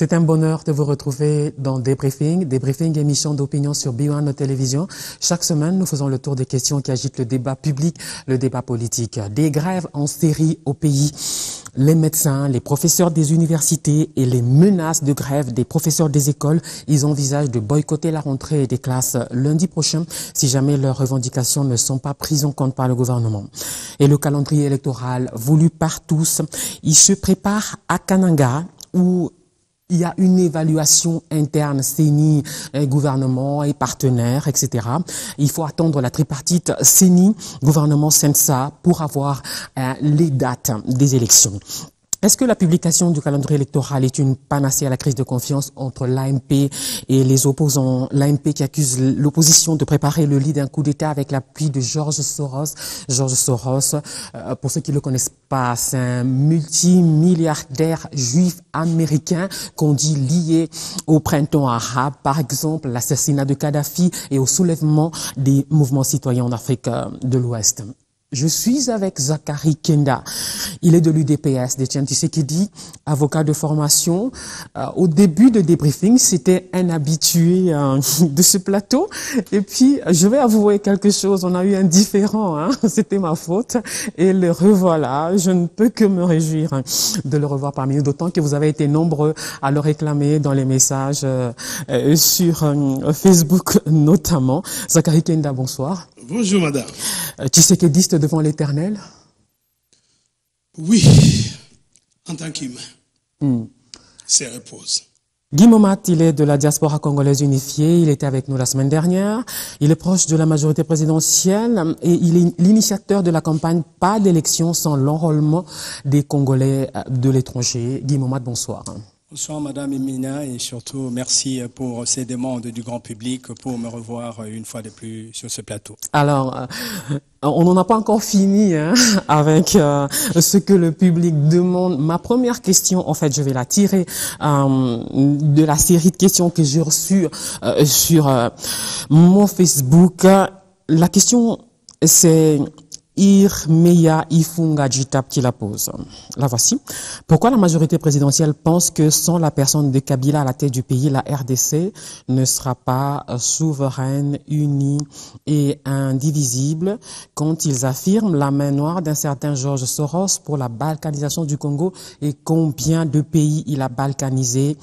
C'est un bonheur de vous retrouver dans Débriefing, émission d'opinion sur B1 Télévision. Chaque semaine, nous faisons le tour des questions qui agitent le débat public, le débat politique. Des grèves en série au pays. Les médecins, les professeurs des universités et les menaces de grève des professeurs des écoles, ils envisagent de boycotter la rentrée des classes lundi prochain si jamais leurs revendications ne sont pas prises en compte par le gouvernement. Et le calendrier électoral voulu par tous, il se prépare à Kananga où il y a une évaluation interne, CENI, gouvernement et partenaires, etc. Il faut attendre la tripartite CENI, gouvernement Sensa pour avoir les dates des élections. Est-ce que la publication du calendrier électoral est une panacée à la crise de confiance entre l'AMP et les opposants? L'AMP qui accuse l'opposition de préparer le lit d'un coup d'État avec l'appui de George Soros. George Soros, pour ceux qui ne le connaissent pas, c'est un multimilliardaire juif américain qu'on dit lié au printemps arabe, par exemple l'assassinat de Kadhafi et au soulèvement des mouvements citoyens en Afrique de l'Ouest. Je suis avec Zakari Kenda. Il est de l'UDPS, d'Etienne Tshisekedi, avocat de formation. Au début de Débriefing, c'était un habitué de ce plateau. Et puis, je vais avouer quelque chose. On a eu un différend. C'était ma faute. Et le revoilà. Je ne peux que me réjouir de le revoir parmi nous. D'autant que vous avez été nombreux à le réclamer dans les messages sur Facebook notamment. Zakari Kenda, bonsoir. Bonjour, madame. Tshisekediste devant l'Éternel? Oui, en tant qu'humain. C'est repose. Guy Momat, il est de la diaspora congolaise unifiée. Il était avec nous la semaine dernière. Il est proche de la majorité présidentielle et il est l'initiateur de la campagne Pas d'élection sans l'enrôlement des Congolais de l'étranger. Guy Momat, bonsoir. Bonsoir Madame Emina et surtout merci pour ces demandes du grand public pour me revoir une fois de plus sur ce plateau. Alors, on n'en a pas encore fini avec ce que le public demande. Ma première question, en fait, je vais la tirer de la série de questions que j'ai reçues sur mon Facebook. La question, c'est Irmeya Ifunga Jitap qui la pose. La voici. Pourquoi la majorité présidentielle pense que sans la personne de Kabila à la tête du pays, la RDC ne sera pas souveraine, unie et indivisible quand ils affirment la main noire d'un certain George Soros pour la balkanisation du Congo et combien de pays il a balkanisé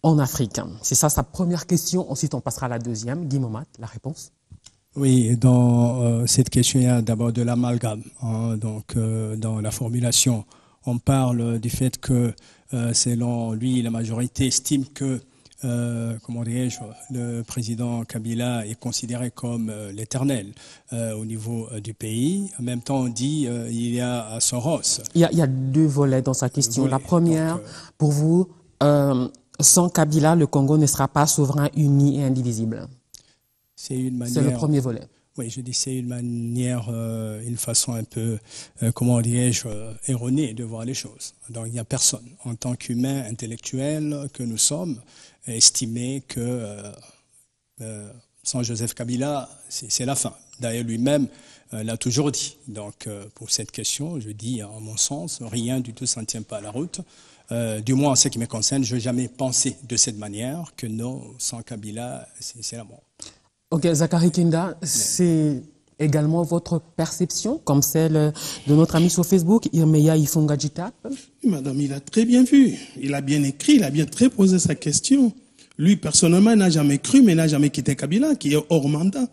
en Afrique? C'est ça sa première question. Ensuite, on passera à la deuxième. Guy Momat, la réponse. Oui, dans cette question, il y a d'abord de l'amalgame. Dans la formulation, on parle du fait que, selon lui, la majorité estime que, le président Kabila est considéré comme l'éternel au niveau du pays. En même temps, on dit il y a Soros. Il y a deux volets dans sa question. La première, pour vous, sans Kabila, le Congo ne sera pas souverain, uni et indivisible. C'est le premier volet. Oui, je dis c'est une manière, une façon un peu, erronée de voir les choses. Donc il n'y a personne, en tant qu'humain intellectuel que nous sommes, estimé que sans Joseph Kabila, c'est la fin. D'ailleurs, lui-même l'a toujours dit. Donc pour cette question, je dis, en mon sens, rien du tout, ça ne tient pas à la route. Du moins en ce qui me concerne, je n'ai jamais pensé de cette manière que non, sans Kabila, c'est la mort. Ok, Zakari Kenda, c'est également votre perception, comme celle de notre ami sur Facebook, Irmeya Ifunga Jitap? Madame, il a très bien vu, il a bien écrit, il a bien très posé sa question. Lui, personnellement, n'a jamais cru, mais n'a jamais quitté Kabila, qui est hors mandat.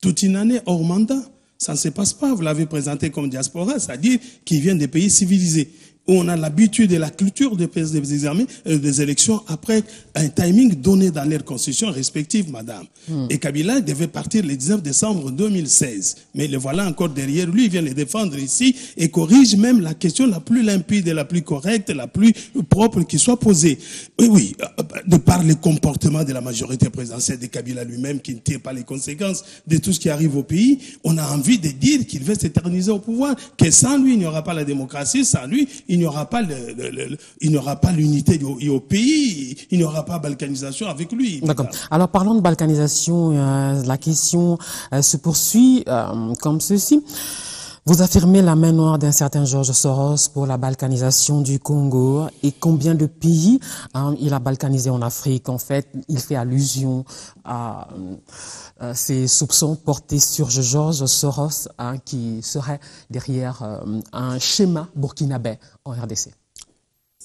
Toute une année hors mandat. Ça ne se passe pas, vous l'avez présenté comme diaspora, c'est-à-dire qu'il vient des pays civilisés. Où on a l'habitude et la culture des élections après un timing donné dans leurs constitutions respectives, madame. Et Kabila devait partir le 19 décembre 2016. Mais le voilà encore derrière lui, il vient le défendre ici et corrige même la question la plus limpide et la plus correcte, la plus propre qui soit posée. Oui, de par le comportement de la majorité présidentielle de Kabila lui-même qui ne tire pas les conséquences de tout ce qui arrive au pays, on a envie de dire qu'il veut s'éterniser au pouvoir, que sans lui, il n'y aura pas la démocratie, sans lui, il n'y aura pas l'unité au pays, il n'y aura pas balkanisation avec lui. D'accord. Alors parlons de balkanisation, la question se poursuit comme ceci. Vous affirmez la main noire d'un certain George Soros pour la balkanisation du Congo. Et combien de pays il a balkanisé en Afrique? En fait, il fait allusion à ces soupçons portés sur George Soros qui serait derrière un schéma burkinabé en RDC.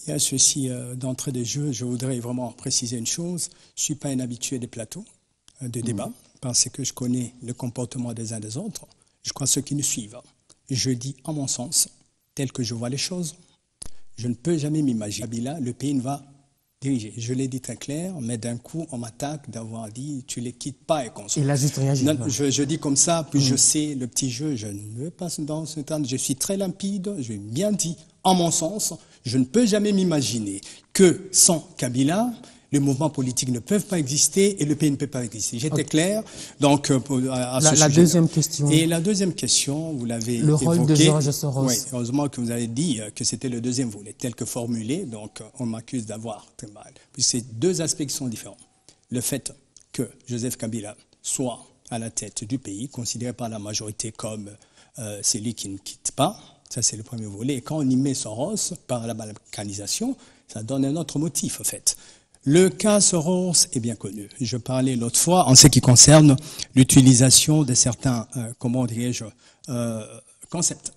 Il y a ceci d'entrée de jeu. Je voudrais vraiment préciser une chose. Je ne suis pas un habitué des plateaux de débat parce que je connais le comportement des uns des autres. Je crois ceux qui nous suivent. Je dis, à mon sens, tel que je vois les choses, je ne peux jamais m'imaginer Kabila, le pays ne va diriger. Je l'ai dit très clair, mais d'un coup, on m'attaque d'avoir dit « tu les quittes pas et qu'on se... » Il a juste réagi. Non, je dis comme ça, puis je sais le petit jeu, je ne veux pas dans ce temps, je suis très limpide, je l'ai bien dit, à mon sens, je ne peux jamais m'imaginer que sans Kabila, les mouvements politiques ne peuvent pas exister et le pays ne peut pas exister. J'étais clair. Donc, à ce sujet. La deuxième question. Et la deuxième question, vous l'avez évoqué. Le rôle de George Soros. Oui, heureusement que vous avez dit que c'était le deuxième volet, tel que formulé. Donc, on m'accuse d'avoir très mal. Puis c'est deux aspects qui sont différents. Le fait que Joseph Kabila soit à la tête du pays, considéré par la majorité comme celui qui ne quitte pas, ça c'est le premier volet. Et quand on y met Soros par la balkanisation, ça donne un autre motif, en fait. Le cas Soros est bien connu. Je parlais l'autre fois en ce qui concerne l'utilisation de certains, comment dirais-je, concepts.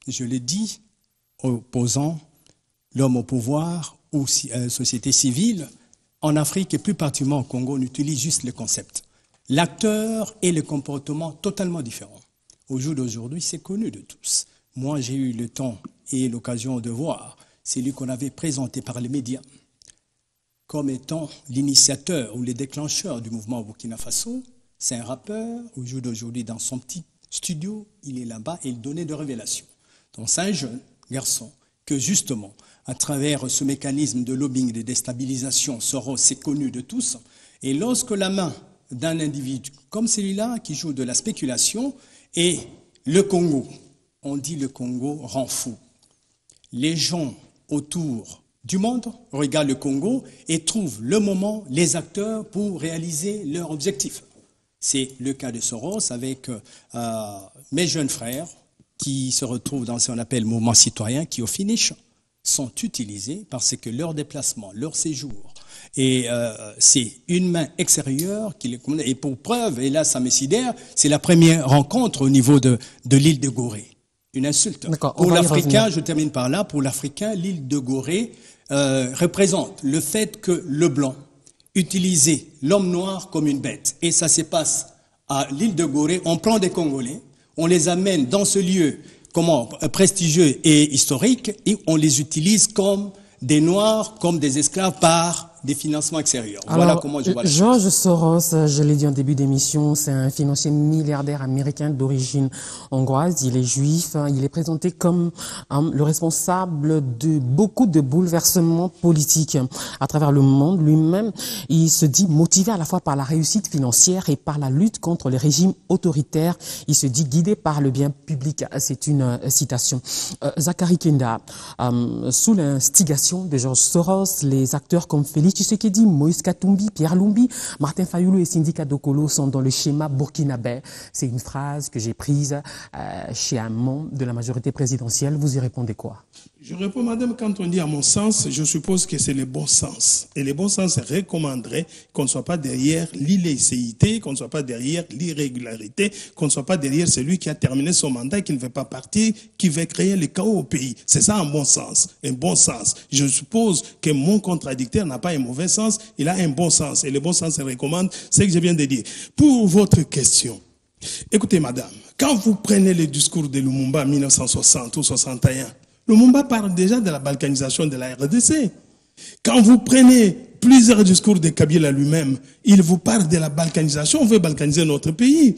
Je l'ai dit, opposant l'homme au pouvoir ou société civile, en Afrique et plus particulièrement au Congo, on utilise juste le concept. L'acteur et le comportement totalement différents. Au jour d'aujourd'hui, c'est connu de tous. Moi, j'ai eu le temps et l'occasion de voir celui qu'on avait présenté par les médias comme étant l'initiateur ou le déclencheur du mouvement au Burkina Faso. C'est un rappeur, au jour d'aujourd'hui, dans son petit studio, il est là-bas et il donnait de révélations. Donc c'est un jeune garçon que justement, à travers ce mécanisme de lobbying, de déstabilisation, Soros est connu de tous. Et lorsque la main d'un individu comme celui-là, qui joue de la spéculation, et le Congo, on dit le Congo rend fou. Les gens autour du monde regardent le Congo et trouvent le moment, les acteurs pour réaliser leur objectif. C'est le cas de Soros avec mes jeunes frères qui se retrouvent dans ce qu'on appelle mouvement citoyen, qui au finish sont utilisés parce que leur déplacement, leur séjour, et c'est une main extérieure qui les commande. Et pour preuve, et là ça me sidère, c'est la première rencontre au niveau de l'île de Gorée. Une insulte. Pour l'Africain, je termine par là, pour l'Africain, l'île de Gorée représente le fait que le blanc utilisait l'homme noir comme une bête. Et ça se passe à l'île de Gorée. On prend des Congolais, on les amène dans ce lieu prestigieux et historique et on les utilise comme des noirs, comme des esclaves par des financements extérieurs. Alors, voilà comment je vois la chose. George Soros, je l'ai dit en début d'émission, c'est un financier milliardaire américain d'origine hongroise. Il est juif. Il est présenté comme le responsable de beaucoup de bouleversements politiques à travers le monde. Lui-même, il se dit motivé à la fois par la réussite financière et par la lutte contre les régimes autoritaires. Il se dit guidé par le bien public. C'est une citation. Zachary Kenda, sous l'instigation de George Soros, les acteurs comme Félix Tshisekedi, Moïse Katumbi, Pierre Lumbi, Martin Fayulu et Cindy Kadokolo sont dans le schéma burkinabé. C'est une phrase que j'ai prise chez un membre de la majorité présidentielle. Vous y répondez quoi? Je réponds, madame, quand on dit à mon sens, je suppose que c'est le bon sens. Et le bon sens recommanderait qu'on ne soit pas derrière l'illécité, qu'on ne soit pas derrière l'irrégularité, qu'on ne soit pas derrière celui qui a terminé son mandat et qui ne veut pas partir, qui veut créer le chaos au pays. C'est ça un bon sens. Un bon sens. Je suppose que mon contradicteur n'a pas un mauvais sens, il a un bon sens. Et le bon sens recommande ce que je viens de dire. Pour votre question, écoutez, madame, quand vous prenez le discours de Lumumba en 1960 ou 61, Lumumba parle déjà de la balkanisation de la RDC. Quand vous prenez plusieurs discours de Kabila lui-même, il vous parle de la balkanisation. On veut balkaniser notre pays.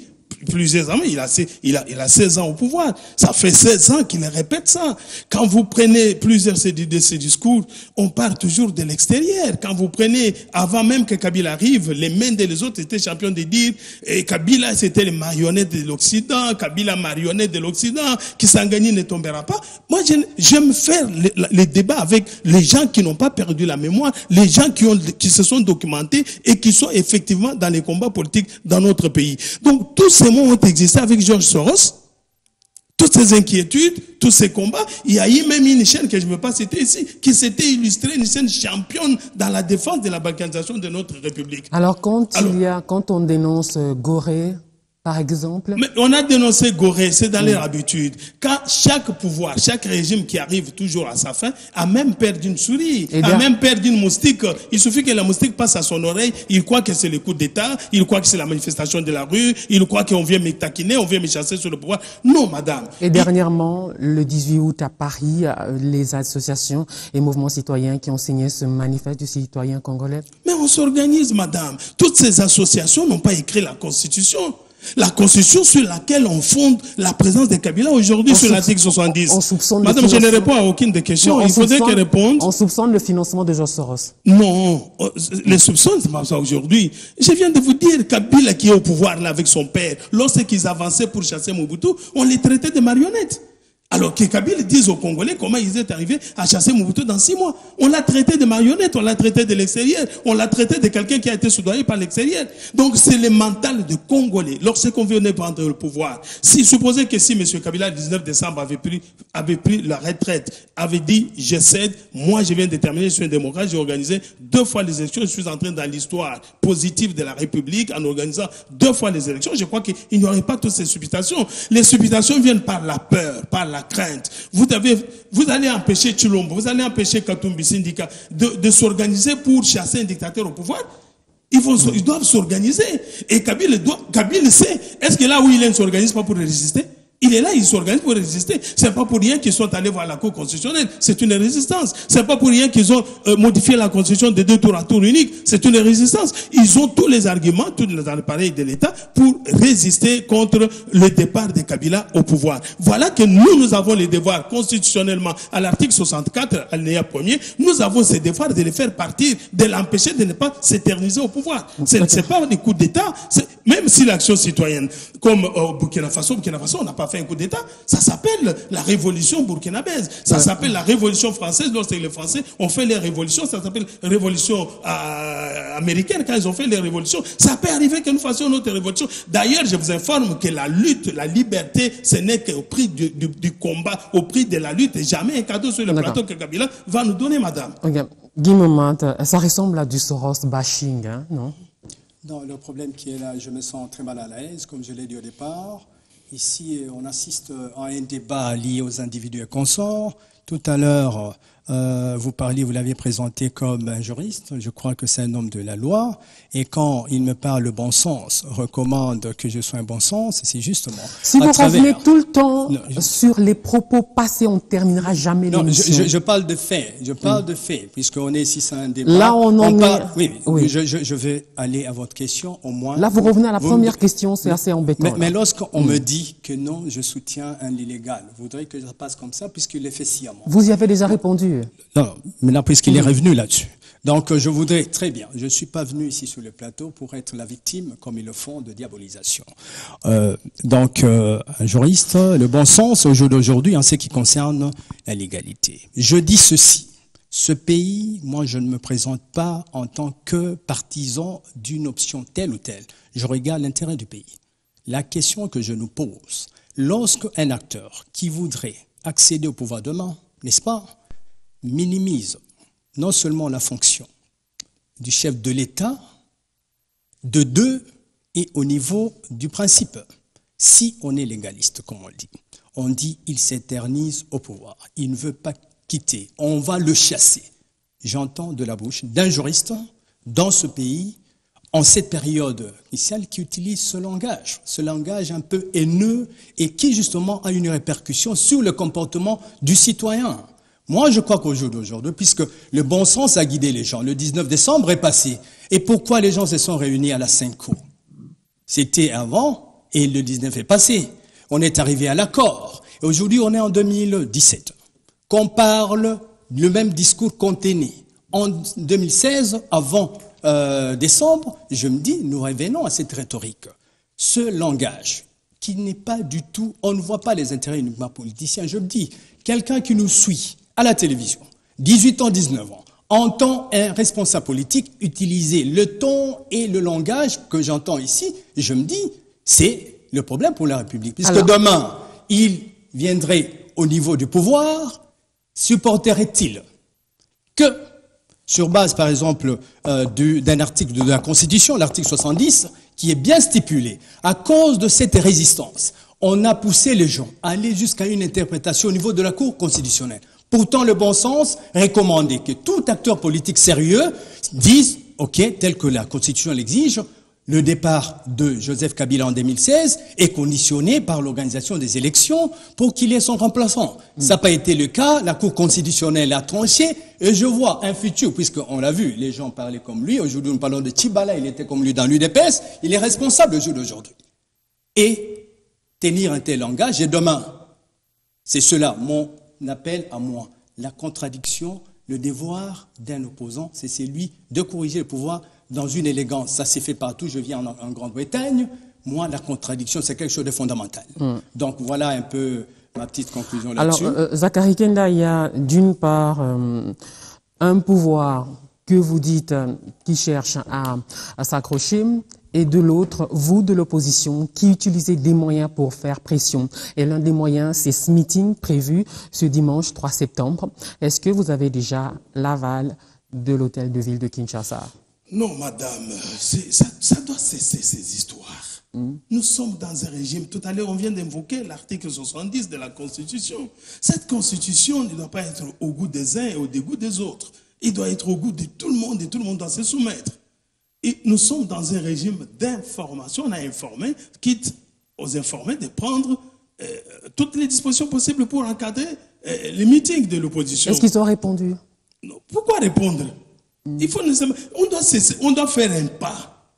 Plusieurs années, il a 16 ans au pouvoir. Ça fait 16 ans qu'il répète ça. Quand vous prenez plusieurs de ces discours, on parle toujours de l'extérieur. Quand vous prenez, avant même que Kabila arrive, les Mende et les autres étaient champions de dire et Kabila c'était les marionnettes de l'Occident, Kabila marionnette de l'Occident, Kisangani ne tombera pas. Moi, j'aime faire les débats avec les gens qui n'ont pas perdu la mémoire, les gens qui se sont documentés et qui sont effectivement dans les combats politiques dans notre pays. Donc, tous ces mots ont existé avec George Soros. Toutes ces inquiétudes, tous ces combats, il y a eu même une chaîne que je ne veux pas citer ici, qui s'était illustrée, une chaîne championne dans la défense de la balkanisation de notre République. Alors, quand on dénonce Gorée, par exemple. Mais on a dénoncé Gorée, c'est dans leur habitude. Quand chaque pouvoir, chaque régime qui arrive toujours à sa fin, a même perdu une souris, a même perdu une moustique. Il suffit que la moustique passe à son oreille, il croit que c'est le coup d'État, il croit que c'est la manifestation de la rue, il croit qu'on vient me taquiner, on vient me chasser sur le pouvoir. Non, madame. Et dernièrement, le 18 août à Paris, les associations et mouvements citoyens qui ont signé ce manifeste du citoyen congolais. Mais on s'organise, madame. Toutes ces associations n'ont pas écrit la Constitution. La Constitution sur laquelle on fonde la présence de Kabila aujourd'hui sur l'article 70. Madame, je ne réponds à aucune des questions. Il faudrait qu'elle réponde. On soupçonne le financement de Georges Soros. Non, les soupçons, c'est pas ça aujourd'hui. Je viens de vous dire, Kabila qui est au pouvoir là avec son père, lorsqu'ils avançaient pour chasser Mobutu, on les traitait de marionnettes. Alors que Kabila dise aux Congolais comment ils étaient arrivés à chasser Mobutu dans 6 mois. On l'a traité de marionnette, on l'a traité de l'extérieur, on l'a traité de quelqu'un qui a été soudoyé par l'extérieur. Donc c'est le mental de Congolais. Lorsqu'on venait prendre le pouvoir, supposez que si M. Kabila, le 19 décembre, avait pris la retraite, avait dit je cède, moi je viens de terminer, je suis un démocrate, j'ai organisé 2 fois les élections, je suis entré dans l'histoire positive de la République en organisant 2 fois les élections. Je crois qu'il n'y aurait pas toutes ces supputations. Les supputations viennent par la peur, par la crainte. Vous allez empêcher Tshilombo, vous allez empêcher Katumbi Sindika de s'organiser pour chasser un dictateur au pouvoir. Ils doivent s'organiser. Et Kabila sait. Est-ce que là où il est, il ne s'organise pas pour résister? Il est là, il s'organise pour résister. C'est pas pour rien qu'ils sont allés voir la Cour constitutionnelle. C'est une résistance. C'est pas pour rien qu'ils ont modifié la Constitution de 2 tours à tour unique. C'est une résistance. Ils ont tous les arguments, tous les appareils de l'État pour résister contre le départ de Kabila au pouvoir. Voilà que nous avons les devoirs constitutionnellement à l'article 64, alinéa 1er. Nous avons ces devoirs de les faire partir, de l'empêcher de ne pas s'éterniser au pouvoir. C'est pas des coups d'État. Même si l'action citoyenne, comme au Burkina Faso, on n'a pas fait un coup d'État, ça s'appelle la révolution burkinabèse, ça s'appelle la révolution française. Lorsque les Français ont fait les révolutions, ça s'appelle révolution américaine quand ils ont fait les révolutions. Ça peut arriver que nous fassions notre révolution. D'ailleurs, je vous informe que la lutte, la liberté, ce n'est qu'au prix du combat, au prix de la lutte, et jamais un cadeau sur le plateau que Kabila va nous donner, madame. Okay. Guy Momant, ça ressemble à du Soros bashing, hein, non? Non, le problème qui est là, je me sens très mal à l'aise, comme je l'ai dit au départ. Ici, on assiste à un débat lié aux individus et consorts. Tout à l'heure, vous l'aviez présenté comme un juriste. Je crois que c'est un homme de la loi. Et quand il me parle le bon sens, recommande que je sois un bon sens, c'est justement. Si vous revenez tout le temps sur les propos passés, on ne terminera jamais l'émission. Je parle de faits. Je parle de faits, puisqu'on est ici sur un débat. Là, on en est. Oui. Je vais aller à votre question au moins. Là, vous revenez à la première question, c'est assez embêtant. Mais lorsqu'on me dit que non, je soutiens un illégal, vous voudrez que ça passe comme ça, puisqu'il est fait sciemment. Vous y avez déjà répondu. Non, mais là, puisqu'il est revenu là-dessus. Donc, je voudrais, très bien, je ne suis pas venu ici sur le plateau pour être la victime, comme ils le font, de diabolisation. Un juriste, le bon sens, au jour d'aujourd'hui, en ce qui concerne la légalité. Je dis ceci, ce pays, moi, je ne me présente pas en tant que partisan d'une option telle ou telle. Je regarde l'intérêt du pays. La question que je nous pose, lorsqu'un acteur qui voudrait accéder au pouvoir demain, n'est-ce pas, minimise non seulement la fonction du chef de l'État, de 2, et au niveau du principe. Si on est légaliste, comme on dit il s'éternise au pouvoir, il ne veut pas quitter, on va le chasser. J'entends de la bouche d'un juriste dans ce pays, en cette période initiale, qui utilise ce langage un peu haineux et qui justement a une répercussion sur le comportement du citoyen. Moi, je crois qu'au jour d'aujourd'hui, puisque le bon sens a guidé les gens, le 19 décembre est passé. Et pourquoi les gens se sont réunis à la 5 coups? C'était avant et le 19 est passé. On est arrivé à l'accord. Et aujourd'hui, on est en 2017. Qu'on parle, le même discours qu'on tenait. En 2016, avant décembre, je me dis, nous revenons à cette rhétorique. Ce langage qui n'est pas du tout, on ne voit pas les intérêts uniquement politiciens. Je me dis, quelqu'un qui nous suit à la télévision, 18 ans, 19 ans, entend un responsable politique utiliser le ton et le langage que j'entends ici, et je me dis, c'est le problème pour la République. Puisque demain, il viendrait au niveau du pouvoir supporterait-il que, sur base par exemple d'un article de la Constitution, l'article 70, qui est bien stipulé, à cause de cette résistance, on a poussé les gens à aller jusqu'à une interprétation au niveau de la Cour constitutionnelle. Pourtant, le bon sens recommandait que tout acteur politique sérieux dise, OK, tel que la Constitution l'exige, le départ de Joseph Kabila en 2016 est conditionné par l'organisation des élections pour qu'il ait son remplaçant. Ça n'a pas été le cas, la Cour constitutionnelle a tranché, et je vois un futur, puisqu'on l'a vu, les gens parlaient comme lui, aujourd'hui nous parlons de Tchibala, il était comme lui dans l'UDPS, il est responsable le jour d'aujourd'hui. Et tenir un tel langage, et demain, c'est cela, mon appel à moi, la contradiction, le devoir d'un opposant, c'est celui de corriger le pouvoir dans une élégance. Ça s'est fait partout, je viens en Grande-Bretagne. Moi, la contradiction, c'est quelque chose de fondamental. Donc voilà un peu ma petite conclusion là-dessus. Alors, Zachary Kenda, il y a d'une part un pouvoir que vous dites qui cherche à s'accrocher, et de l'autre, vous de l'opposition, qui utilisez des moyens pour faire pression. Et l'un des moyens, c'est ce meeting prévu ce dimanche 3 septembre. Est-ce que vous avez déjà l'aval de l'hôtel de ville de Kinshasa? Non, madame, ça doit cesser ces histoires. Nous sommes dans un régime, tout à l'heure on vient d'invoquer l'article 70 de la Constitution. Cette Constitution ne doit pas être au goût des uns et au dégoût des autres. Il doit être au goût de tout le monde et tout le monde doit se soumettre. Et nous sommes dans un régime d'information. On a informé, quitte aux informés de prendre toutes les dispositions possibles pour encadrer les meetings de l'opposition. Est-ce qu'ils ont répondu? Non. Pourquoi répondre? Il faut on doit faire un pas.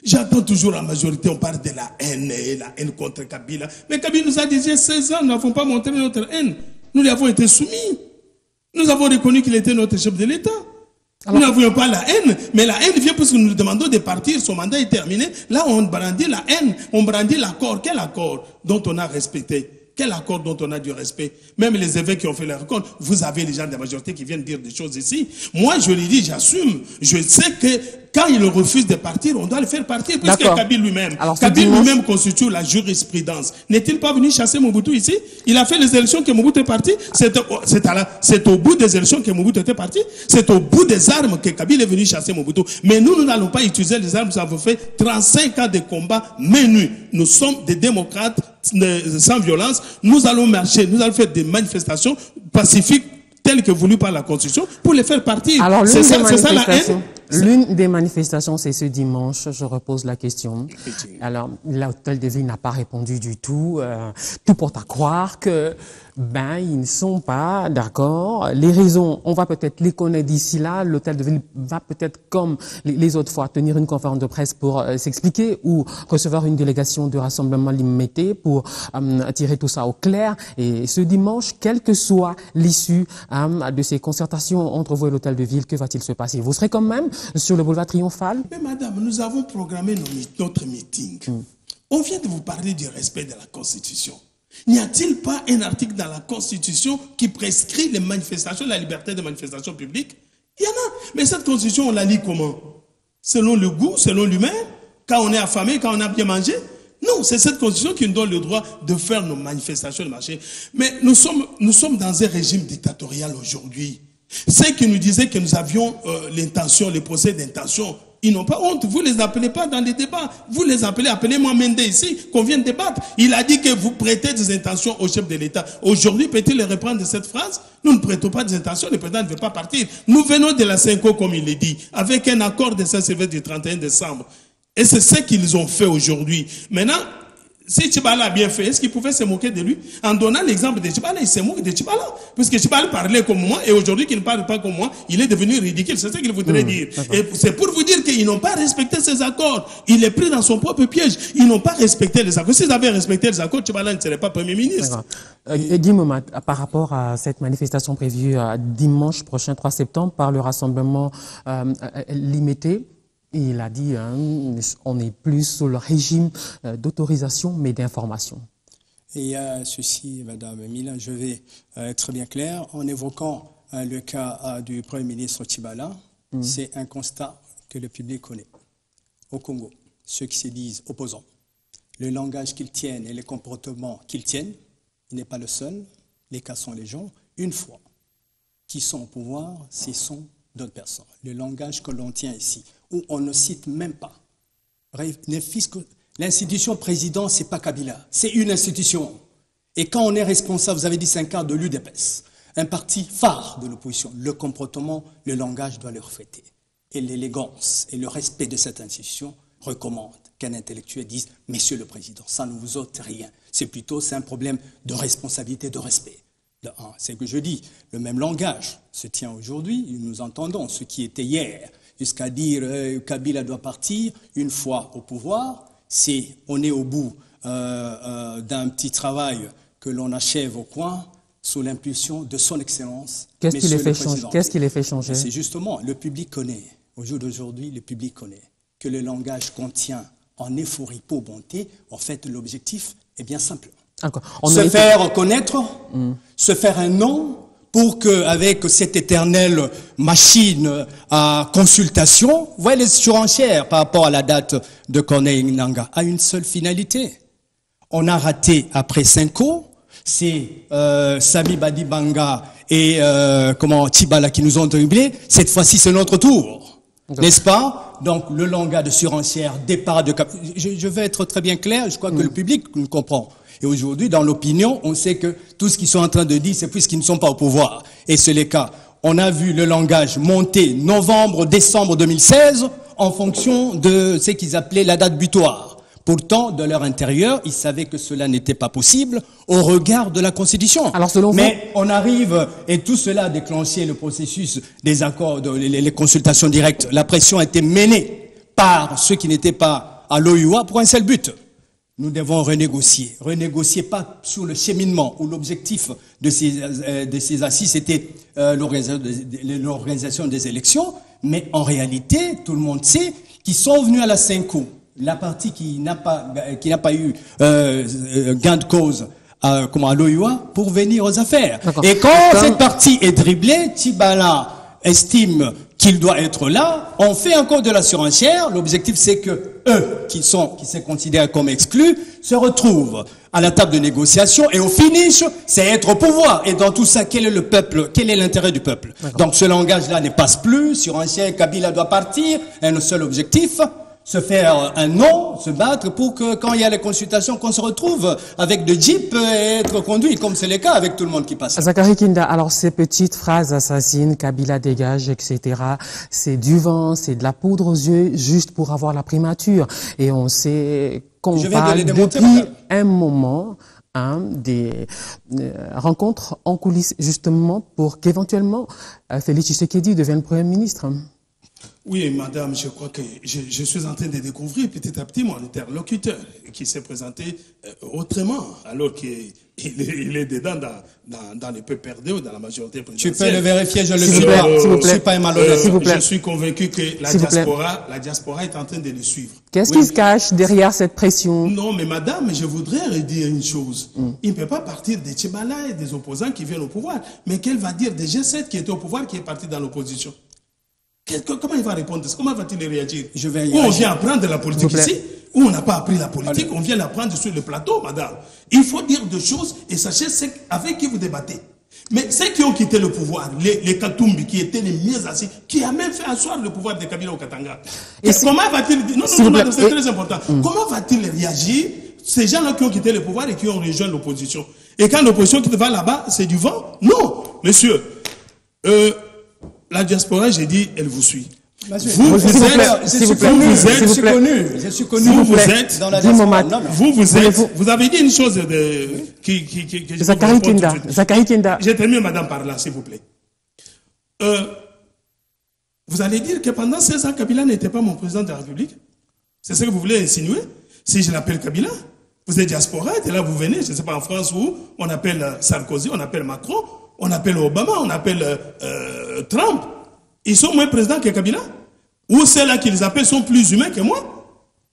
J'entends toujours la majorité, on parle de la haine contre Kabila. Mais Kabila nous a dit, il y a 16 ans, nous n'avons pas montré notre haine. Nous lui avons été soumis. Nous avons reconnu qu'il était notre chef de l'État. Nous n'avions pas la haine, mais la haine vient parce que nous lui demandons de partir, son mandat est terminé. Là, on brandit la haine, on brandit l'accord. Quel accord dont on a respecté? Quel accord dont on a du respect? Même les évêques qui ont fait leur accord, vous avez les gens de la majorité qui viennent dire des choses ici. Moi, je lui dis, j'assume. Je sais que quand il refuse de partir, on doit le faire partir. Puisque Kabila lui-même constitue la jurisprudence. N'est-il pas venu chasser Mobutu ici? Il a fait les élections que Mobutu est parti. C'est au bout des élections que Mobutu était parti. C'est au bout des armes que Kabila est venu chasser Mobutu. Mais nous n'allons pas utiliser les armes. Nous avons fait 35 ans de combat menus. Nous sommes des démocrates sans violence. Nous allons marcher, nous allons faire des manifestations pacifiques telles que voulues par la Constitution pour les faire partir. Alors, c'est ça la haine. L'une des manifestations, c'est ce dimanche. Je repose la question. Alors, l'hôtel de ville n'a pas répondu du tout. Tout porte à croire que, ils ne sont pas d'accord. Les raisons, on va peut-être les connaître d'ici là. L'hôtel de ville va peut-être, comme les autres fois, tenir une conférence de presse pour s'expliquer ou recevoir une délégation de rassemblement limité pour tirer tout ça au clair. Et ce dimanche, quelle que soit l'issue de ces concertations entre vous et l'hôtel de ville, que va-t-il se passer? Vous serez quand même sur le boulevard Triomphal? Mais madame, nous avons programmé notre meeting. On vient de vous parler du respect de la Constitution. N'y a-t-il pas un article dans la Constitution qui prescrit les manifestations, la liberté de manifestation publique? Il y en a. Mais cette Constitution, on la lit comment? Selon le goût, selon l'humain? Quand on est affamé, quand on a bien mangé? Non, c'est cette Constitution qui nous donne le droit de faire nos manifestations, de marcher. Mais nous sommes dans un régime dictatorial aujourd'hui. Ceux qui nous disaient que nous avions l'intention, les procès d'intention, ils n'ont pas honte. Vous ne les appelez pas dans les débats. Vous les appelez, appelez-moi Mende ici, qu'on vienne débattre. Il a dit que vous prêtez des intentions au chef de l'État. Aujourd'hui, peut-il les reprendre de cette phrase? Nous ne prêtons pas des intentions, le président ne veut pas partir. Nous venons de la Cinco, comme il l'a dit, avec un accord de Saint-Sylvestre du 31 décembre. Et c'est ce qu'ils ont fait aujourd'hui. Maintenant, si Tchibala a bien fait, est-ce qu'il pouvait se moquer de lui? En donnant l'exemple de Tchibala, il se moque de Tchibala. Puisque Tchibala parlait comme moi, et aujourd'hui qu'il ne parle pas comme moi, il est devenu ridicule. C'est ce qu'il voudrait dire. Et c'est pour vous dire qu'ils n'ont pas respecté ces accords. Il est pris dans son propre piège. Ils n'ont pas respecté les accords. S'ils avaient respecté les accords, Tchibala ne serait pas Premier ministre. Dis-moi, par rapport à cette manifestation prévue dimanche prochain, 3 septembre, par le rassemblement limité, il a dit, on n'est plus sous le régime d'autorisation, mais d'information. Et il y a ceci, Madame Mila, je vais être bien clair, en évoquant le cas du Premier ministre Tchibala, c'est un constat que le public connaît. Au Congo, ceux qui se disent opposants, le langage qu'ils tiennent et les comportements qu'ils tiennent il n'est pas le seul, les cas sont légion. Une fois qu'ils sont au pouvoir, ce sont d'autres personnes. Le langage que l'on tient ici, où on ne cite même pas. L'institution président, ce n'est pas Kabila, c'est une institution. Et quand on est responsable, vous avez dit 5 ans de l'UDPS, un parti phare de l'opposition, le comportement, le langage doit le refléter. Et l'élégance et le respect de cette institution recommandent qu'un intellectuel dise « Monsieur le Président, ça ne vous ôte rien ». C'est un problème de responsabilité, de respect. C'est ce que je dis, le même langage se tient aujourd'hui, nous entendons ce qui était hier, jusqu'à dire Kabila doit partir une fois au pouvoir, on est au bout d'un petit travail que l'on achève au coin sous l'impulsion de son Excellence. Qu'est-ce qui les fait changer? C'est justement, le public connaît, au jour d'aujourd'hui, le public connaît que le langage contient en euphorie pour bonté, en fait l'objectif est bien simple. Se faire reconnaître, se faire un nom, pour qu'avec cette éternelle machine à consultation, vous voyez les surenchères par rapport à la date de Corneille Nanga, a une seule finalité. On a raté après 5 ans, c'est Sami Badibanga et Tibala qui nous ont dribblés, cette fois-ci c'est notre tour, n'est-ce pas? Donc le langage de surenchère, départ de... Je vais être très bien clair, je crois que le public nous comprend. Et aujourd'hui, dans l'opinion, on sait que tout ce qu'ils sont en train de dire, c'est puisqu'ils ne sont pas au pouvoir. Et c'est le cas. On a vu le langage monter novembre, décembre 2016 en fonction de ce qu'ils appelaient la date butoir. Pourtant, de leur intérieur, ils savaient que cela n'était pas possible au regard de la Constitution. Alors, selon vous... Mais on arrive, et tout cela a déclenché le processus des accords, les consultations directes. La pression a été menée par ceux qui n'étaient pas à l'OUA pour un seul but. Nous devons renégocier. Renégocier pas sur le cheminement où l'objectif de ces assises c'était l'organisation des élections, mais en réalité, tout le monde sait qu'ils sont venus à la Cinco. La partie qui n'a pas eu gain de cause à l'OUA pour venir aux affaires. Et quand cette partie est dribblée, Tibala estime qu'il doit être là, on fait encore de la surenchère. L'objectif, c'est que eux, qui se considèrent comme exclus, se retrouvent à la table de négociation et au finish, c'est être au pouvoir. Et dans tout ça, quel est le peuple? Quel est l'intérêt du peuple? Donc ce langage-là ne passe plus. Surenchère, Kabila doit partir. Un seul objectif, se faire un nom, se battre pour que quand il y a les consultations, qu'on se retrouve avec de jeeps et être conduit, comme c'est le cas avec tout le monde qui passe. Zachary Kinda, alors ces petites phrases assassines, Kabila dégage, etc., c'est du vent, c'est de la poudre aux yeux, juste pour avoir la primature. Et on sait qu'on parle depuis un moment des rencontres en coulisses, justement, pour qu'éventuellement Félix Tshisekedi devienne Premier ministre. Oui, madame, je crois que je suis en train de découvrir petit à petit mon interlocuteur qui s'est présenté autrement, alors qu'il est dedans dans le PPRD ou dans la majorité présidentielle. Tu peux le vérifier, je le suis pas. S'il vous plaît. Je suis pas un malhonnête. Je suis convaincu que la diaspora est en train de le suivre. Qu'est-ce qui se cache derrière cette pression? Non, mais madame, je voudrais redire une chose. Il ne peut pas partir des Tchibala et des opposants qui viennent au pouvoir. Mais qu'elle va dire des G7 qui étaient au pouvoir, qui est parti dans l'opposition? Comment il va répondre? Comment va-t-il réagir? Ou on vient apprendre la politique ici, ou on n'a pas appris la politique, on vient l'apprendre sur le plateau, madame. Il faut dire des choses et sachez avec qui vous débattez. Mais ceux qui ont quitté le pouvoir, les Katumbi, qui étaient les mieux assis, qui a même fait asseoir le pouvoir de Kabila au Katanga. Comment va-t-il... Non, madame, c'est très important. Comment va-t-il réagir, ces gens-là qui ont quitté le pouvoir et qui ont rejoint l'opposition? Et quand l'opposition qui va là-bas, c'est du vent? Non, monsieur. La diaspora, j'ai dit, elle vous suit. Je suis connu vous avez dit une chose qui Zachary Kinda. J'ai terminé, madame, par là, s'il vous plaît. Vous allez dire que pendant 16 ans, Kabila n'était pas mon président de la République? C'est ce que vous voulez insinuer? Si je l'appelle Kabila, vous êtes diaspora, et là vous venez, je ne sais pas, en France où on appelle Sarkozy, on appelle Macron, on appelle Obama, on appelle Trump. Ils sont moins présidents que Kabila? Ou ceux-là qu'ils appellent sont plus humains que moi?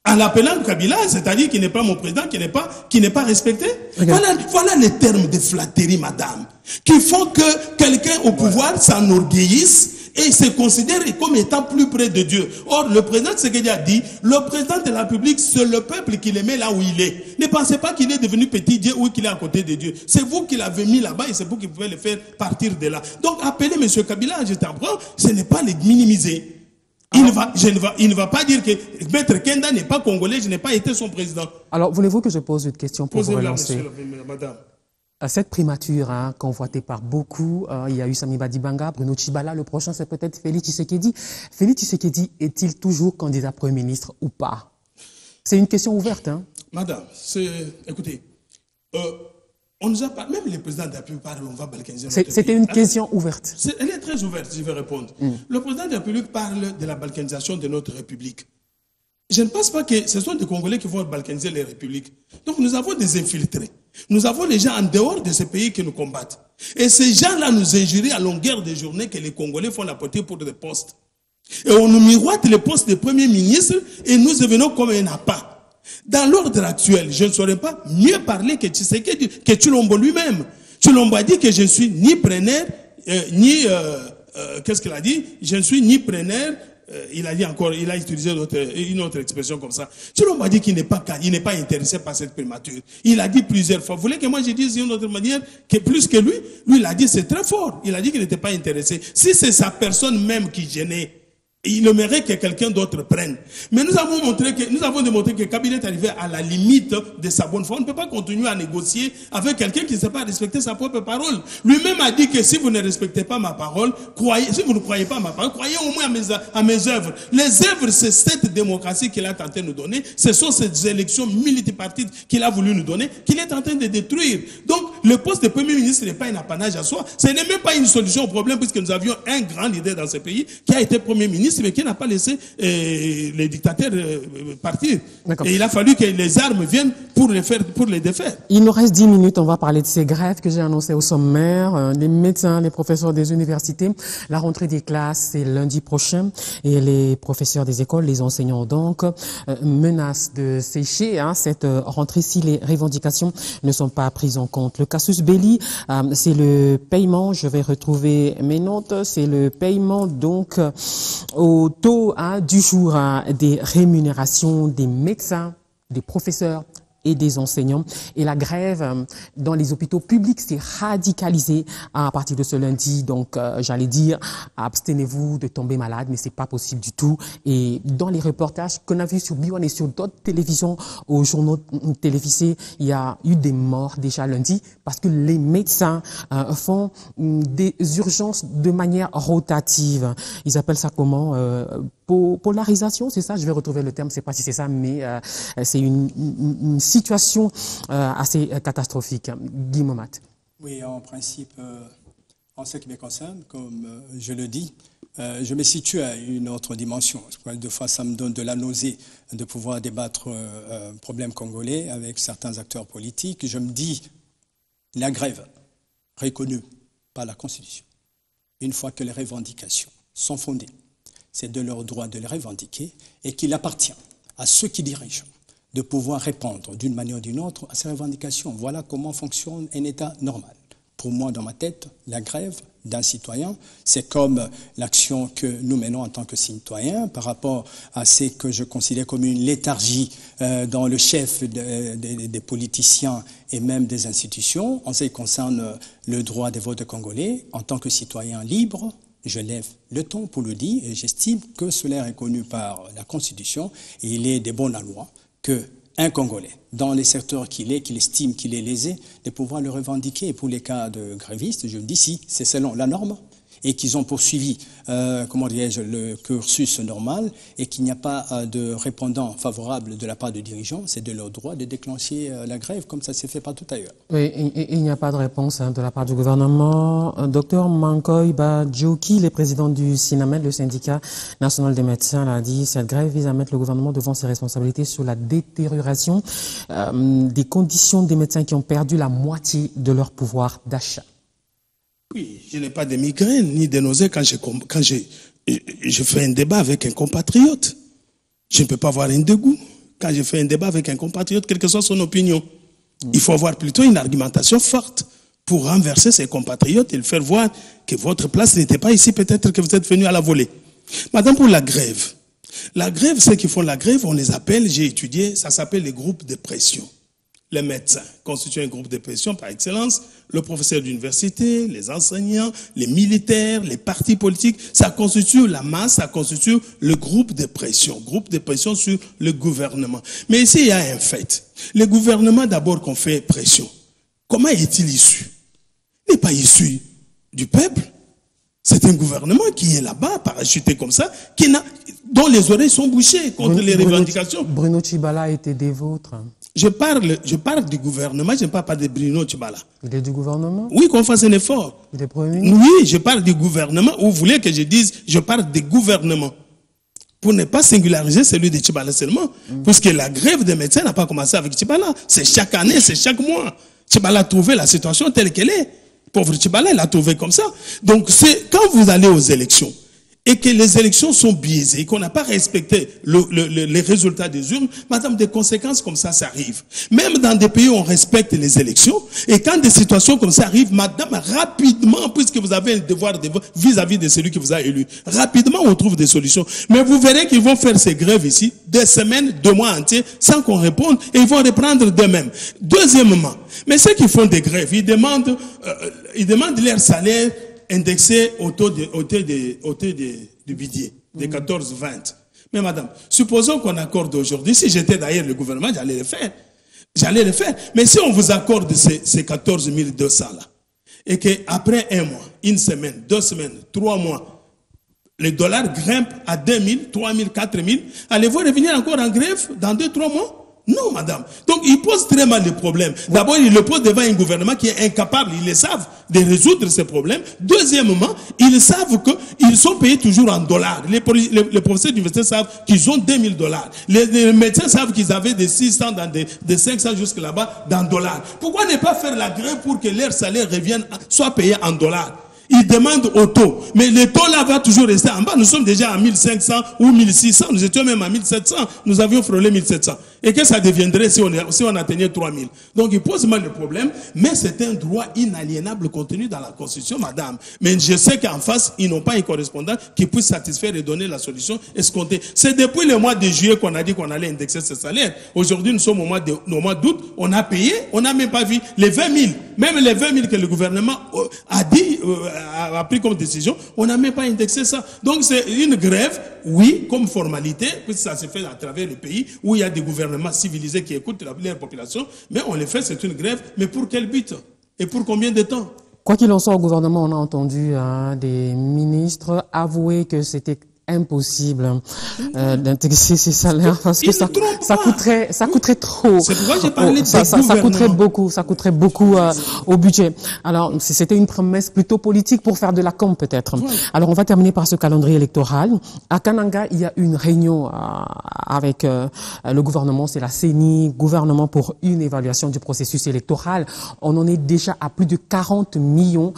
En l'appelant Kabila, c'est-à-dire qu'il n'est pas mon président, qui n'est pas respecté? Voilà les termes de flatterie, madame, qui font que quelqu'un au pouvoir s'enorgueillisse Et il se considère comme étant plus près de Dieu. Or, le président Tshisekedi a dit, le président de la République, c'est le peuple qui le met là où il est. Ne pensez pas qu'il est devenu petit Dieu ou qu'il est à côté de Dieu. C'est vous qui l'avez mis là-bas et c'est vous qui pouvez le faire partir de là. Donc, appelez M. Kabila, je t'apprends, ce n'est pas le minimiser. Il ne va pas dire que Maître Kenda n'est pas congolais, je n'ai pas été son président. Alors, voulez-vous que je pose une question pour vous relancer? Madame. Cette primature convoitée par beaucoup, il y a eu Sami Badibanga, Bruno Tshibala, le prochain c'est peut-être Félix Tshisekedi. Félix Tshisekedi est-il toujours candidat Premier ministre ou pas? C'est une question ouverte. Hein? Madame, écoutez, on nous a pas, même les présidents de la République parlent, on va balkaniser notre pays. C'était une question ouverte. Elle est très ouverte, je vais répondre. Le président de la République parle de la balkanisation de notre République. Je ne pense pas que ce sont des Congolais qui vont balkaniser les républiques. Donc nous avons des infiltrés. Nous avons les gens en dehors de ces pays qui nous combattent. Et ces gens-là nous injurient à longueur de journée que les Congolais font la portée pour des postes. Et on nous miroite les postes de Premier ministre et nous devenons comme un appât. Dans l'ordre actuel, je ne saurais pas mieux parler que Tshisekedi, que Tshilombo lui-même. Tshilombo a dit que je ne suis ni preneur, ni... qu'est-ce qu'il a dit? Je ne suis ni preneur... il a dit encore, il a utilisé une autre expression comme ça. Tshilombo a dit qu'il n'est pas intéressé par cette primature. Il a dit plusieurs fois. Vous voulez que moi je dise d'une autre manière que plus que lui il a dit c'est très fort. Il a dit qu'il n'était pas intéressé. Si c'est sa personne même qui gênait, il aimerait que quelqu'un d'autre prenne. Mais nous avons démontré que Kabila est arrivé à la limite de sa bonne foi. On ne peut pas continuer à négocier avec quelqu'un qui ne sait pas respecter sa propre parole. Lui-même a dit que si vous ne respectez pas ma parole, si vous ne croyez pas à ma parole, croyez au moins à mes œuvres. Les œuvres, c'est cette démocratie qu'il a tenté de nous donner. Ce sont ces élections multipartites qu'il a voulu nous donner, qu'il est en train de détruire. Donc, le poste de Premier ministre n'est pas un apanage à soi. Ce n'est même pas une solution au problème puisque nous avions un grand leader dans ce pays qui a été Premier ministre mais qui n'a pas laissé les dictateurs partir. Et il a fallu que les armes viennent pour les défaire. Il nous reste 10 minutes, on va parler de ces grèves que j'ai annoncées au sommaire. Les médecins, les professeurs des universités. La rentrée des classes, c'est lundi prochain. Et les professeurs des écoles, les enseignants donc, menacent de sécher cette rentrée si les revendications ne sont pas prises en compte. Le casus belli, c'est le paiement, je vais retrouver mes notes, c'est le paiement donc au taux du jour des rémunérations des médecins, des professeurs et des enseignants. Et la grève dans les hôpitaux publics s'est radicalisée à partir de ce lundi. Donc, j'allais dire, abstenez-vous de tomber malade, mais c'est pas possible du tout. Et dans les reportages qu'on a vus sur B1 et sur d'autres télévisions, aux journaux télévisés, il y a eu des morts déjà lundi parce que les médecins font des urgences de manière rotative. Ils appellent ça comment? Polarisation, c'est ça? Je vais retrouver le terme, je sais pas si c'est ça, mais c'est une situation assez catastrophique. Guy Momat. Oui, en principe, en ce qui me concerne, comme je le dis, je me situe à une autre dimension. Des fois, ça me donne de la nausée de pouvoir débattre un problème congolais avec certains acteurs politiques. Je me dis, la grève reconnue par la Constitution, une fois que les revendications sont fondées, c'est de leur droit de les revendiquer et qu'il appartient à ceux qui dirigent de pouvoir répondre d'une manière ou d'une autre à ces revendications. Voilà comment fonctionne un État normal. Pour moi, dans ma tête, la grève d'un citoyen, c'est comme l'action que nous menons en tant que citoyens par rapport à ce que je considère comme une léthargie dans le chef des politiciens et même des institutions. En ce qui concerne le droit des votes congolais, en tant que citoyen libre, je lève le ton pour le dire et j'estime que cela est reconnu par la Constitution et il est de bonne loi qu'un Congolais, dans les secteurs qu'il estime qu'il est lésé, de pouvoir le revendiquer. Et pour les cas de grévistes, je me dis si c'est selon la norme et qu'ils ont poursuivi, le cursus normal et qu'il n'y a pas de répondant favorable de la part de dirigeants, c'est de leur droit de déclencher la grève comme ça s'est fait partout ailleurs. Oui, il n'y a pas de réponse de la part du gouvernement. Docteur Mankoy Badjoki, le président du SINAMED, le syndicat national des médecins, l'a dit, cette grève vise à mettre le gouvernement devant ses responsabilités sur la détérioration des conditions des médecins qui ont perdu la moitié de leur pouvoir d'achat. Oui, je n'ai pas de migraine ni de nausées quand je fais un débat avec un compatriote. Je ne peux pas avoir un dégoût quand je fais un débat avec un compatriote, quelle que soit son opinion. Il faut avoir plutôt une argumentation forte pour renverser ses compatriotes et le faire voir que votre place n'était pas ici, peut-être que vous êtes venu à la volée. Madame, pour la grève, ceux qui font la grève, on les appelle, j'ai étudié, ça s'appelle les groupes de pression. Les médecins constituent un groupe de pression par excellence, le professeur d'université, les enseignants, les militaires, les partis politiques, ça constitue la masse, ça constitue le groupe de pression sur le gouvernement. Mais ici, il y a un fait. Le gouvernement, d'abord, qu'on fait pression, comment est-il issu? Il n'est pas issu du peuple. C'est un gouvernement qui est là-bas, parachuté comme ça, dont les oreilles sont bouchées contre les revendications. Bruno Tshibala était des vôtres. Je parle du gouvernement, je ne parle pas de Bruno Tshibala. Il est du gouvernement? Oui, qu'on fasse un effort. Il est Premier ministre? Oui, je parle du gouvernement. Ou vous voulez que je dise, je parle des gouvernements. Pour ne pas singulariser celui de Tshibala seulement. Puisque la grève des médecins n'a pas commencé avec Tshibala. C'est chaque année, c'est chaque mois. Tshibala a trouvé la situation telle qu'elle est. Pauvre Tshibala, il l'a trouvé comme ça. Donc, c'est quand vous allez aux élections, et que les élections sont biaisées, et qu'on n'a pas respecté les résultats des urnes, madame, des conséquences comme ça arrive. Même dans des pays où on respecte les élections, et quand des situations comme ça arrivent, madame, rapidement, puisque vous avez un devoir vis-à-vis de celui qui vous a élu, rapidement on trouve des solutions. Mais vous verrez qu'ils vont faire ces grèves ici, des semaines, 2 mois entiers, sans qu'on réponde, et ils vont reprendre d'eux-mêmes. Deuxièmement, mais ceux qui font des grèves, ils demandent leur salaire indexé au taux du budget, de 14-20. Mais madame, supposons qu'on accorde aujourd'hui, si j'étais d'ailleurs le gouvernement, j'allais le faire. Mais si on vous accorde ces 14 200 là, et qu'après 1 mois, 1 semaine, 2 semaines, 3 mois, le dollar grimpe à 2 000, 3 000, 4 000, allez-vous revenir encore en grève dans 2-3 mois? Non, madame. Donc, il pose très mal le problème. D'abord, il le pose devant un gouvernement qui est incapable, ils le savent, de résoudre ces problèmes. Deuxièmement, ils savent qu'ils sont payés toujours en dollars. Les professeurs d'université savent qu'ils ont 2 000 $. Les médecins savent qu'ils avaient des 600, des 500 jusque là-bas, dans dollars. Pourquoi ne pas faire la grève pour que leur salaire soit payé en dollars? Ils demandent au taux. Mais le taux là va toujours rester en bas. Nous sommes déjà à 1500 ou 1600. Nous étions même à 1700. Nous avions frôlé 1700. Et que ça deviendrait si on atteignait 3000. Donc il pose mal le problème. Mais c'est un droit inaliénable contenu dans la Constitution, madame. Mais je sais qu'en face, ils n'ont pas un correspondant qui puisse satisfaire et donner la solution escomptée. C'est depuis le mois de juillet qu'on a dit qu'on allait indexer ce salaire. Aujourd'hui, nous sommes au mois d'août. On a payé. On n'a même pas vu les 20 000. Même les 20 000 que le gouvernement a dit, a pris comme décision, on n'a même pas indexé ça. Donc c'est une grève, oui, comme formalité, puisque ça se fait à travers le pays, où il y a des gouvernements civilisés qui écoutent leur population, mais on les fait, c'est une grève, mais pour quel but? Et pour combien de temps? Quoi qu'il en soit, au gouvernement, on a entendu des ministres avouer que c'était impossible d'intégrer ces salaires parce que ça coûterait trop. C'est pourquoi j'ai parlé de ça coûterait beaucoup au budget. Alors c'était une promesse plutôt politique pour faire de la com peut-être. Ouais. Alors on va terminer par ce calendrier électoral. À Kananga, il y a une réunion avec le gouvernement, c'est la CENI, gouvernement pour une évaluation du processus électoral. On en est déjà à plus de 40 millions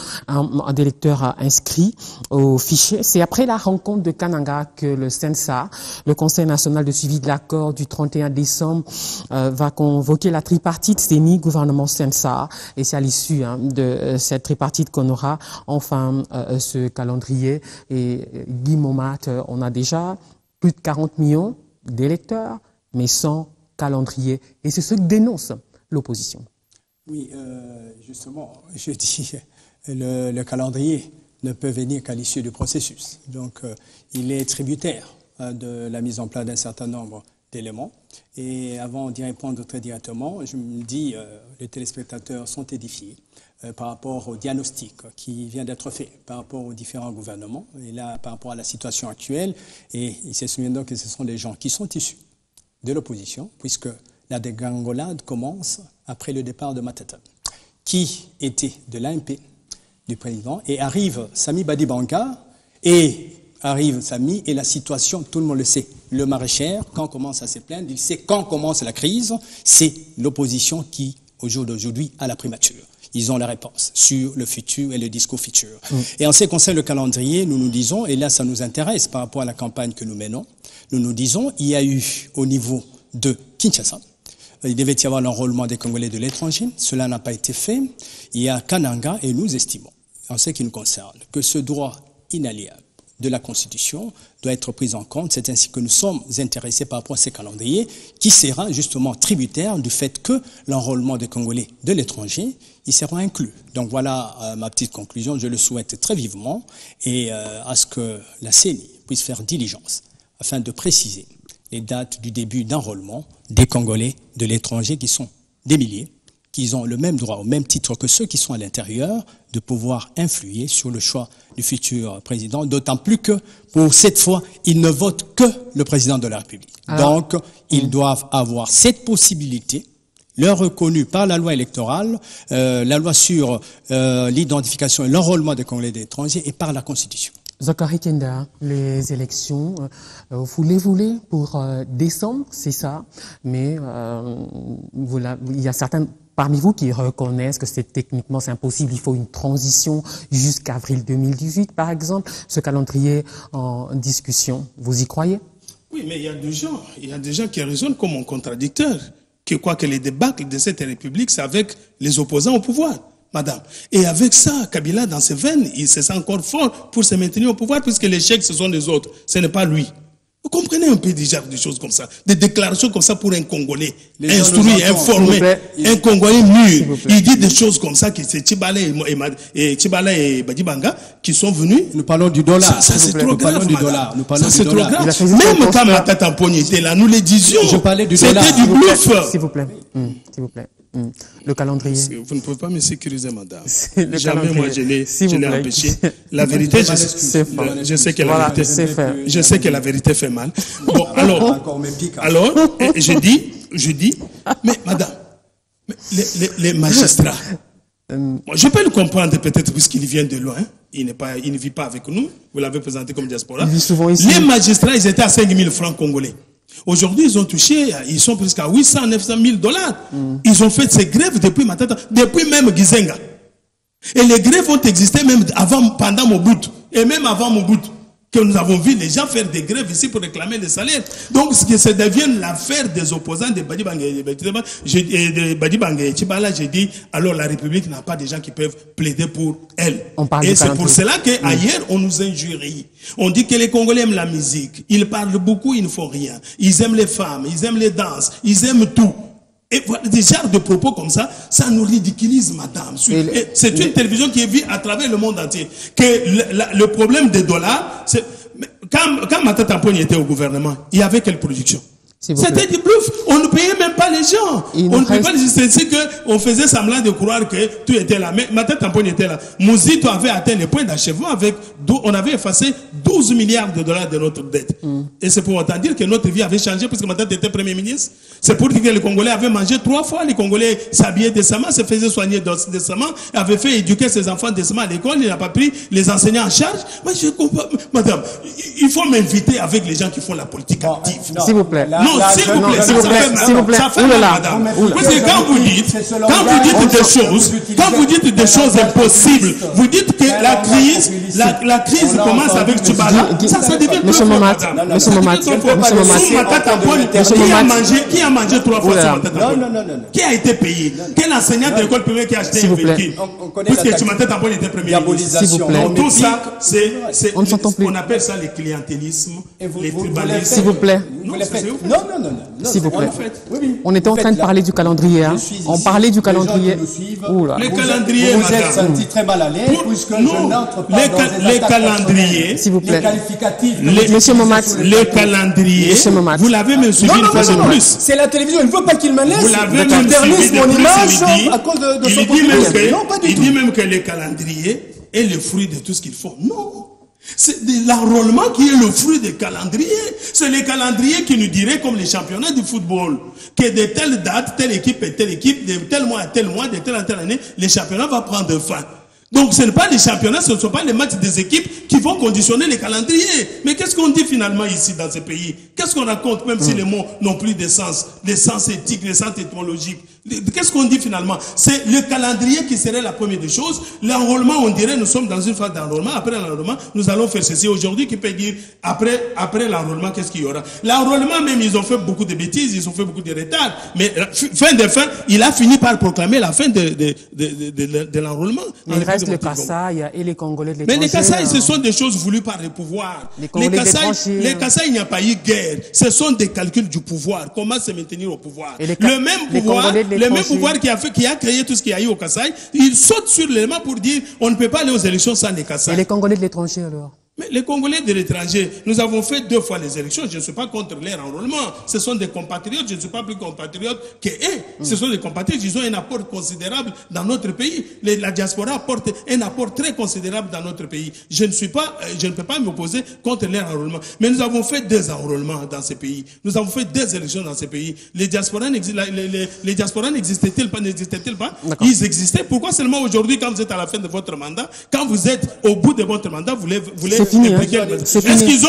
d'électeurs inscrits au fichier. C'est après la rencontre de Kananga que le CNSA, le Conseil national de suivi de l'accord du 31 décembre, va convoquer la tripartite CENI, gouvernement CNSA. Et c'est à l'issue de cette tripartite qu'on aura enfin ce calendrier. Et Guy Momat, on a déjà plus de 40 millions d'électeurs, mais sans calendrier. Et c'est ce que dénonce l'opposition. Oui, justement, je dis le calendrier ne peut venir qu'à l'issue du processus. Donc, il est tributaire de la mise en place d'un certain nombre d'éléments. Et avant d'y répondre très directement, je me dis, les téléspectateurs sont édifiés par rapport au diagnostic qui vient d'être fait par rapport aux différents gouvernements, et là, par rapport à la situation actuelle. Et ils se souviennent donc que ce sont des gens qui sont issus de l'opposition, puisque la dégringolade commence après le départ de Matata, qui était de l'AMP, du président, et arrive Sami Badibanga, et arrive Sami, et la situation, tout le monde le sait. Le maraîcher, quand commence à se plaindre, il sait quand commence la crise, c'est l'opposition qui, au jour d'aujourd'hui, a la primature. Ils ont la réponse sur le futur et le discours futur. Et en ce qui concerne le calendrier, nous nous disons, et là ça nous intéresse par rapport à la campagne que nous menons, nous nous disons, il y a eu au niveau de Kinshasa, il devait y avoir l'enrôlement des Congolais de l'étranger. Cela n'a pas été fait. Il y a Kananga et nous estimons, en ce qui nous concerne, que ce droit inaliénable de la Constitution doit être pris en compte. C'est ainsi que nous sommes intéressés par rapport à ces calendriers qui sera justement tributaire du fait que l'enrôlement des Congolais de l'étranger, ils seront inclus. Donc voilà ma petite conclusion. Je le souhaite très vivement et à ce que la CENI puisse faire diligence afin de préciser les dates du début d'enrôlement des Congolais de l'étranger qui sont des milliers, qui ont le même droit, au même titre que ceux qui sont à l'intérieur, de pouvoir influer sur le choix du futur président, d'autant plus que, pour cette fois, ils ne votent que le président de la République. Donc, ils doivent avoir cette possibilité, leur reconnue par la loi électorale, la loi sur l'identification et l'enrôlement des Congolais de l'étranger et par la Constitution. Zakari Kenda, les élections, vous les voulez pour décembre, c'est ça, mais il y a certains parmi vous qui reconnaissent que techniquement c'est impossible, il faut une transition jusqu'à avril 2018 par exemple, ce calendrier en discussion, vous y croyez? Oui, mais il y a des gens qui raisonnent comme un contradicteur, qui croient que les débâcles de cette République, c'est avec les opposants au pouvoir. Madame. Et avec ça, Kabila, dans ses veines, il se sent encore fort pour se maintenir au pouvoir, puisque l'échec, ce sont les autres. Ce n'est pas lui. Vous comprenez un peu déjà des choses comme ça, des déclarations comme ça pour un Congolais instruit, informé, un Congolais mûr. Il dit des choses comme ça, que c'est Tchibala et Badibanga qui sont venus. Nous parlons du dollar. Ça c'est trop grave, madame. Ça c'est trop grave. Même quand Matata Mponi était là, nous les disions. Je parlais du dollar. C'était du bluff. S'il vous plaît. S'il vous plaît. Le calendrier. Vous ne pouvez pas me sécuriser, madame. Jamais moi je l'ai empêché. La vérité, je sais que la vérité, je sais que la vérité fait mal. Bon, alors, je dis, mais madame, les magistrats, je peux le comprendre peut-être puisqu'il vient de loin, il ne vit pas avec nous, vous l'avez présenté comme diaspora. Les magistrats, ils étaient à 5 000 francs congolais. Aujourd'hui, ils ont touché, ils sont presque à 800, 900 000 dollars. Ils ont fait ces grèves depuis Matata, depuis même Gizenga. Et les grèves ont existé même pendant Mobutu, et même avant Mobutu, que nous avons vu les gens faire des grèves ici pour réclamer les salaires. Donc, ce qui se devient l'affaire des opposants de Badibanga et Tchibala, j'ai dit, alors la République n'a pas de gens qui peuvent plaider pour elle. Et c'est pour cela qu'ailleurs, on nous injurie. On dit que les Congolais aiment la musique. Ils parlent beaucoup, ils ne font rien. Ils aiment les femmes, ils aiment les danses, ils aiment tout. Et voilà, des genres de propos comme ça, ça nous ridiculise, madame. C'est une télévision qui est vue à travers le monde entier. Que le problème des dollars, c'est quand Matata Mponi était au gouvernement, il y avait quelle production? C'était du bluff. On ne payait même pas les gens. On ne payait pas les gens. C'est qu'on faisait semblant de croire que tout était là. Mais Matata Mponi était là. Mouzito avait atteint le point d'achèvement on avait effacé 12 milliards de dollars de notre dette. Et c'est pour autant dire que notre vie avait changé puisque Matata était Premier ministre. C'est pour dire que les Congolais avaient mangé 3 fois. Les Congolais s'habillaient décemment, se faisaient soigner décemment, avaient fait éduquer ses enfants décemment à l'école. Il n'a pas pris les enseignants en charge. Moi, je comprends. Madame, il faut m'inviter avec les gens qui font la politique active. S'il vous plaît. Non, s'il vous plaît, ça fait mal, madame. Parce que quand vous dites des choses impossibles, vous dites que la crise commence avec Tchibala, ça devient Monsieur Momat, qui a mangé 3 fois sur Matata? Qui a été payé? Quel enseignant de l'école primaire qui a acheté un véhicule? Puisque Matata était premier ministre. S'il vous plaît. Tout ça, on appelle ça le clientélisme, les tribalismes. S'il vous plaît. Non. S'il vous plaît. On était en train de parler du calendrier. On parlait du calendrier. Le calendrier, vous êtes senti très mal à l'aise puisque je n'entre pas dans les calendriers. S'il vous plaît. Les qualificatifs. Monsieur Momat. Les calendriers. Vous l'avez même suivi une fois de plus. C'est la télévision. Il ne veut pas qu'il me laisse. Vous l'avez même suivi mon image à cause de son populisme. Non, pas du tout. Il dit même que les calendriers est le fruit de tout ce qu'ils font. Non. C'est de l'enrôlement qui est le fruit des calendriers. C'est les calendriers qui nous diraient, comme les championnats du football, que de telle date, telle équipe et telle équipe, de tel mois à tel mois, de telle à telle année, les championnats vont prendre fin. Donc ce n'est pas les championnats, ce ne sont pas les matchs des équipes qui vont conditionner les calendriers. Mais qu'est-ce qu'on dit finalement ici dans ce pays? Qu'est-ce qu'on raconte, même si les mots n'ont plus de sens, les sens éthiques, les sens étymologiques? Qu'est-ce qu'on dit finalement? C'est le calendrier qui serait la première des choses. L'enrôlement, on dirait, nous sommes dans une phase d'enrôlement. Après l'enrôlement, nous allons faire ceci. Aujourd'hui, qui peut dire, après l'enrôlement, qu'est-ce qu'il y aura? L'enrôlement même, ils ont fait beaucoup de bêtises, ils ont fait beaucoup de retards. Mais fin de fin, il a fini par proclamer la fin de l'enrôlement. Il reste le Kasaï et les Congolais de l'étranger. Mais les Kasaï, ce sont des choses voulues par le pouvoir. Les Kasaï, il n'y a pas eu guerre. Ce sont des calculs du pouvoir. Comment se maintenir au pouvoir? Le même pouvoir qui a créé tout ce qu'il y a eu au Kasaï, il saute sur l'élément pour dire on ne peut pas aller aux élections sans les Kasaï. Et les Congolais de l'étranger alors? Mais les Congolais de l'étranger, nous avons fait 2 fois les élections. Je ne suis pas contre leur enrôlement. Ce sont des compatriotes. Je ne suis pas plus compatriote qu'eux. Ce sont des compatriotes. Ils ont un apport considérable dans notre pays. La diaspora apporte un apport très considérable dans notre pays. Je ne peux pas m'opposer contre leur enrôlement. Mais nous avons fait 2 enrôlements dans ces pays. Nous avons fait 2 élections dans ces pays. Les diasporas n'existaient-ils pas? Ils existaient. Pourquoi seulement aujourd'hui, quand vous êtes à la fin de votre mandat, quand vous êtes au bout de votre mandat, vous voulez c'est fini. Est-ce qu'ils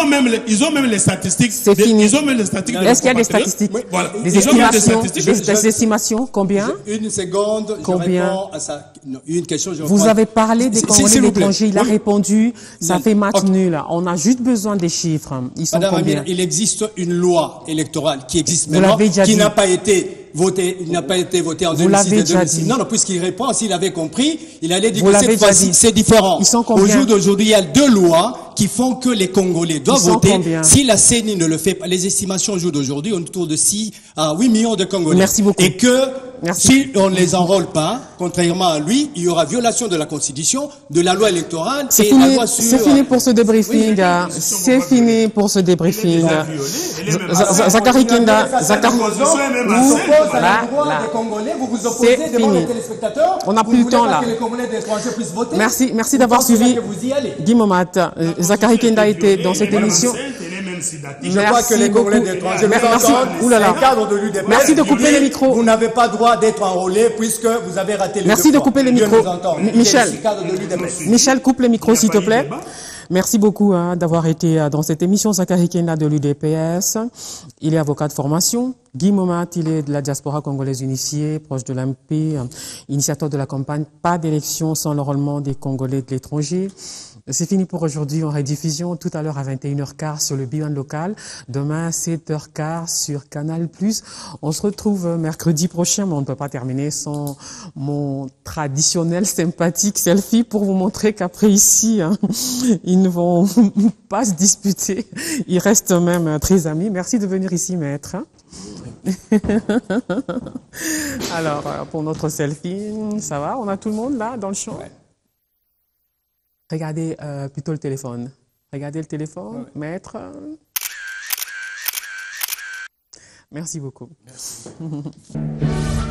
ont même les statistiques? C'est fini. Ils ont même les statistiques. Est-ce qu'il y a des statistiques? Oui, voilà. Des estimations? Combien? Une seconde. Combien? Je réponds à ça. Non, une question. Vous avez parlé des Congolais de l'étranger. Il a répondu. Ça fait match nul. On a juste besoin des chiffres. Ils sont Madame combien? Amir, il existe une loi électorale qui existe maintenant, qui n'a pas été votée. Il n'a pas été voté en 2006 et 2006. Non, puisqu'il répond, s'il avait compris, il allait dire que cette fois-ci, c'est différent. Ils sont combien? Au jour d'aujourd'hui, il y a 2 lois qui font que les Congolais doivent voter. Si la CENI ne le fait pas, les estimations au jour d'aujourd'hui, on est autour de 6 à 8 millions de Congolais. Merci beaucoup. Et que si on ne les enrôle pas, contrairement à lui, il y aura violation de la Constitution, de la loi électorale et la loi sur... C'est fini pour ce débriefing. C'est fini pour ce débriefing. Zachary Kenda, vous vous opposez devant les téléspectateurs. On n'a plus le temps là. Que les Congolais d'étrangers puissent voter. Merci d'avoir suivi. Guy Momat, Zachary Kenda était dans cette émission. Je crois que les Congolais d'étrangers Merci de couper les micros. Vous n'avez pas droit d'être enrôlé puisque vous avez raté les Merci de couper les micros. Michel, coupe les micros s'il te plaît. Merci beaucoup d'avoir été dans cette émission. Zachary Kenda de l'UDPS. Il est avocat de formation. Guy Momat, il est de la diaspora congolaise unifiée, proche de l'AMP, initiateur de la campagne Pas d'élection sans l'enrôlement des Congolais de l'étranger. C'est fini pour aujourd'hui en rediffusion tout à l'heure à 21h15 sur le Biwan local. Demain à 7h15 sur Canal+. On se retrouve mercredi prochain, mais on ne peut pas terminer sans mon traditionnel sympathique selfie pour vous montrer qu'après ici, ils ne vont pas se disputer. Ils restent même très amis. Merci de venir ici, maître. Alors, pour notre selfie, ça va? On a tout le monde là dans le champ? Ouais. Regardez plutôt le téléphone. Regardez le téléphone, maître. Merci beaucoup. Merci.